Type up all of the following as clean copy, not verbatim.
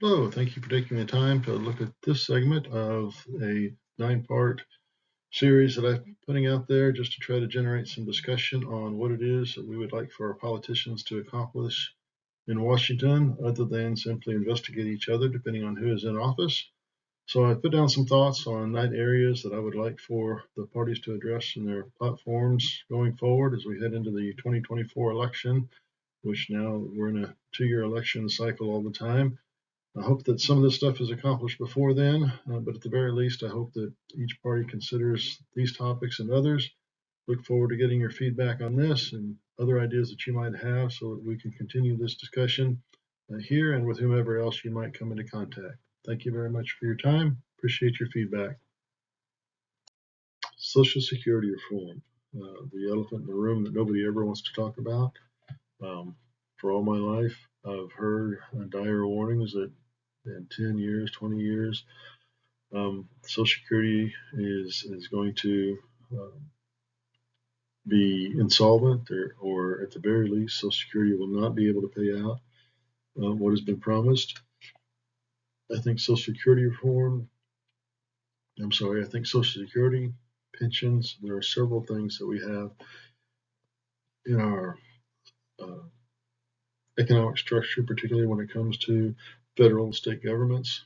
Hello, thank you for taking the time to look at this segment of a 9-part series that I'm putting out there just to try to generate some discussion on what it is that we would like for our politicians to accomplish in Washington, other than simply investigate each other, depending on who is in office. So I put down some thoughts on 9 areas that I would like for the parties to address in their platforms going forward as we head into the 2024 election, which now we're in a 2-year election cycle all the time. I hope that some of this stuff is accomplished before then, but at the very least, I hope that each party considers these topics and others. Look forward to getting your feedback on this and other ideas that you might have so that we can continue this discussion here and with whomever else you might come into contact. Thank you very much for your time. Appreciate your feedback. Social Security reform, the elephant in the room that nobody ever wants to talk about. For all my life, I've heard dire warnings that in 10 years, 20 years, Social Security is going to be insolvent, or at the very least, Social Security will not be able to pay out what has been promised. I think Social Security reform, I think Social Security, pensions, there are several things that we have in our economic structure, particularly when it comes to federal and state governments,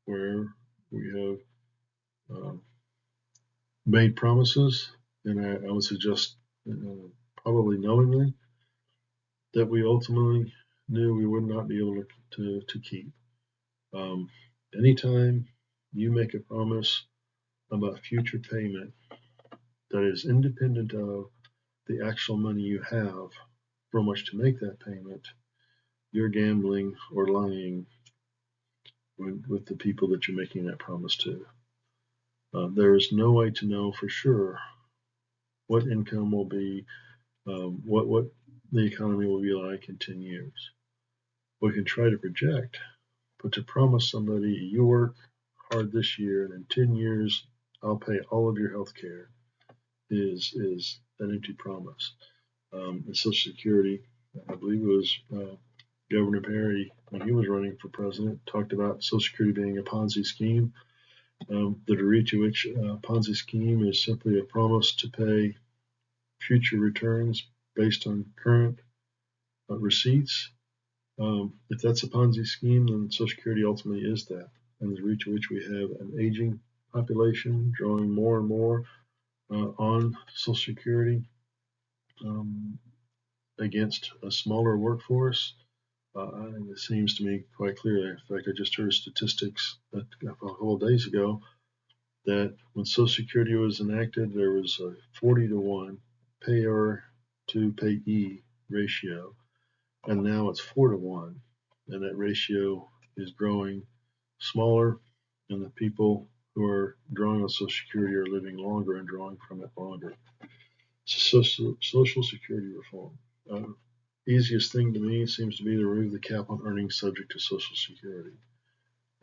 where we have made promises, and I would suggest probably knowingly, that we ultimately knew we would not be able to keep. Anytime you make a promise about future payment that is independent of the actual money you have from which to make that payment, you're gambling or lying with the people that you're making that promise to. There is no way to know for sure what income will be, what the economy will be like in 10 years. We can try to project, but to promise somebody you work hard this year and in 10 years I'll pay all of your health care is an empty promise. And Social Security, I believe it was Governor Perry, when he was running for president, talked about Social Security being a Ponzi scheme. The degree to which Ponzi scheme is simply a promise to pay future returns based on current receipts. If that's a Ponzi scheme, then Social Security ultimately is that. And the degree to which we have an aging population drawing more and more on Social Security against a smaller workforce, it seems to me quite clearly. In fact, I just heard statistics a couple of days ago that when Social Security was enacted, there was a 40-to-1 payer to payee ratio, and now it's 4-to-1, and that ratio is growing smaller, and the people who are drawing on Social Security are living longer and drawing from it longer. So Social Security reform. Easiest thing to me seems to be to remove the cap on earnings subject to Social Security.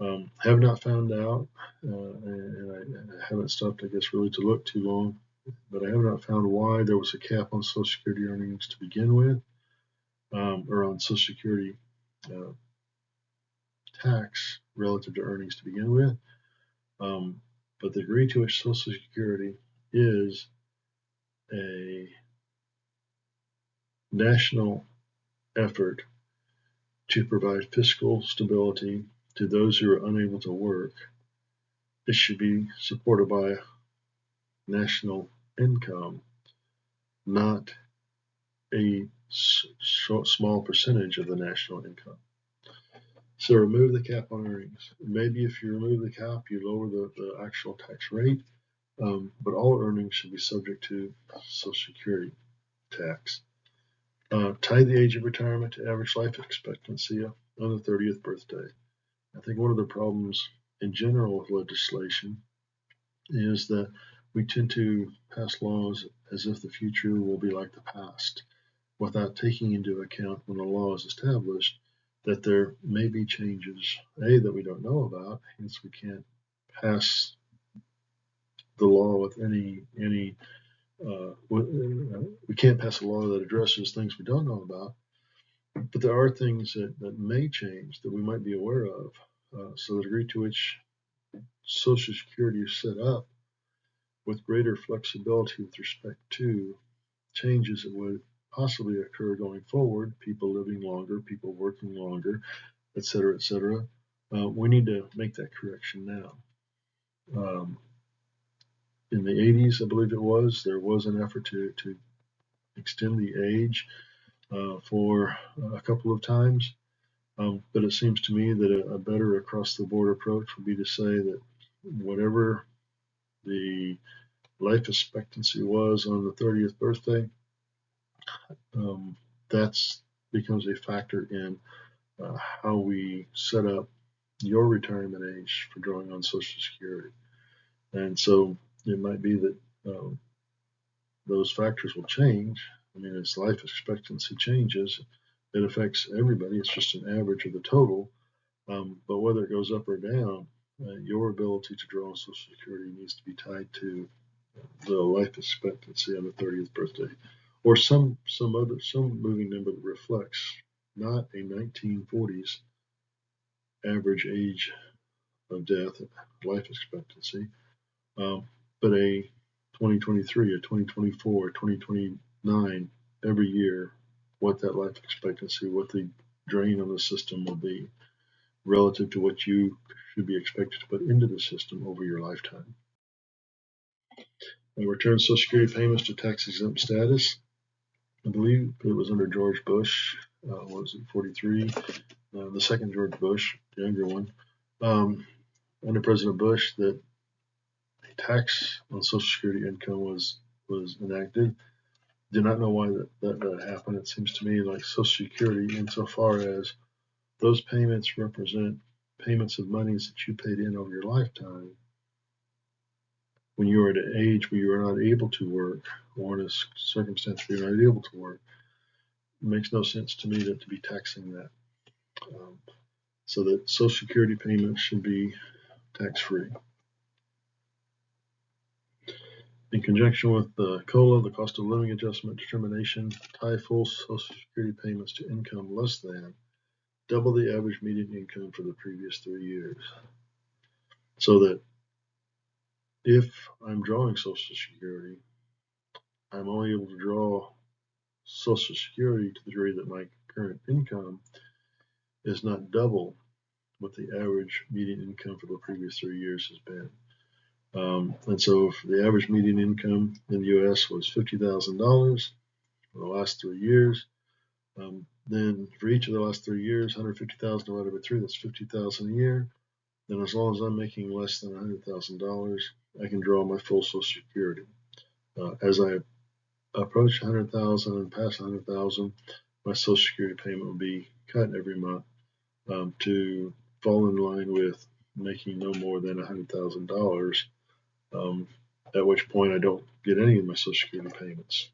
Have not found out, and I haven't stopped, I guess, really to look too long, but I have not found why there was a cap on Social Security earnings to begin with, or on Social Security tax relative to earnings to begin with. But the degree to which Social Security is a national effort to provide fiscal stability to those who are unable to work, it should be supported by national income, not a small percentage of the national income. So remove the cap on earnings. Maybe if you remove the cap, you lower the actual tax rate, but all earnings should be subject to Social Security tax. Tie the age of retirement to average life expectancy on the 30th birthday. I think one of the problems in general with legislation is that we tend to pass laws as if the future will be like the past, without taking into account when a law is established that there may be changes, that we don't know about, hence we can't pass the law with we can't pass a law that addresses things we don't know about. But there are things that may change that we might be aware of. So the degree to which Social Security is set up with greater flexibility with respect to changes that would possibly occur going forward, people living longer, people working longer, et cetera, et cetera. We need to make that correction now. In the 80s, I believe it was, there was an effort to extend the age for a couple of times. But it seems to me that a better across the board approach would be to say that whatever the life expectancy was on the 30th birthday, that's becomes a factor in how we set up your retirement age for drawing on Social Security. And so it might be that those factors will change. I mean, as life expectancy changes, it affects everybody. It's just an average of the total. But whether it goes up or down, your ability to draw on Social Security needs to be tied to the life expectancy on the 30th birthday, or some moving number that reflects not a 1940s average age of death, life expectancy, but a 2023, a 2024, 2029, every year, what that life expectancy, what the drain on the system will be relative to what you should be expected to put into the system over your lifetime. And return Social Security payments to tax exempt status. I believe it was under George Bush. What was it, 43? The second George Bush, the younger one, under President Bush, that a tax on Social Security income was enacted. Do not know why that happened. It seems to me like Social Security, insofar as those payments represent payments of monies that you paid in over your lifetime, when you are at an age where you are not able to work, or in a circumstance where you're not able to work, it makes no sense to me to be taxing that. So that Social Security payments should be tax-free. In conjunction with the COLA, the cost of living adjustment determination, tie full Social Security payments to income less than double the average median income for the previous 3 years. So that if I'm drawing Social Security, I'm only able to draw Social Security to the degree that my current income is not double what the average median income for the previous 3 years has been. And so if the average median income in the US was $50,000 for the last 3 years, then for each of the last 3 years, 150,000 divided by 3, that's 50,000 a year. Then as long as I'm making less than $100,000, I can draw my full Social Security. As I approach 100,000 and pass 100,000, my Social Security payment will be cut every month to fall in line with making no more than $100,000. At which point I don't get any of my Social Security payments.